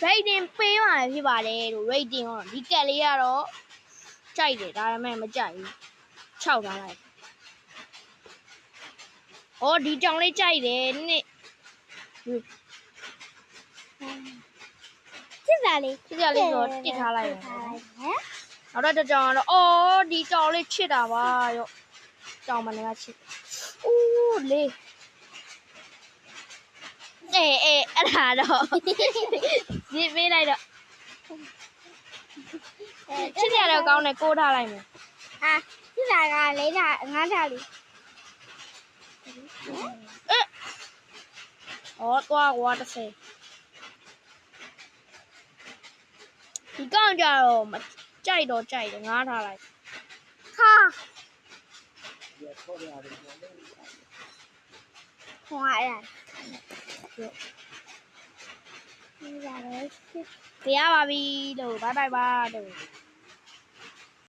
rating ပေးမှဖြစ်ပါတယ်လို့ rating တော့ဒီကက်လေးကတော့ကြိုက်တယ်ဒါပေမဲ့မကြိုက်ဘူး6ထားလိုက်။အော်ဒီကြောင်လေးကြိုက်တယ်နှစ်စစ်စားလေးဆိုတော့တစ်ထားလိုက်မယ်။နောက်တော့ကြောင်ကတော့အော်ဒီကြောင်လေးချစ်တာပါရော့ကြောင်မနေကချစ်။ဦးလေးအဲ့ဒါတော့ဒီပေးလိုက်တော့ချစ်ရတော့ကောင်းတယ်ကိုးထားလိုက်မယ်ဟာစစ်စားက4ထား5ထားလေးသွားကွာ30ဒီကောင်ကြတော့မကြိုက်တော့ကြိုက်တယ်ငားထားလိုက်ဟာဟွာအဲ့ဒါတရားပါပြီလို့ဘိုင်ဘိုင်ပါလို့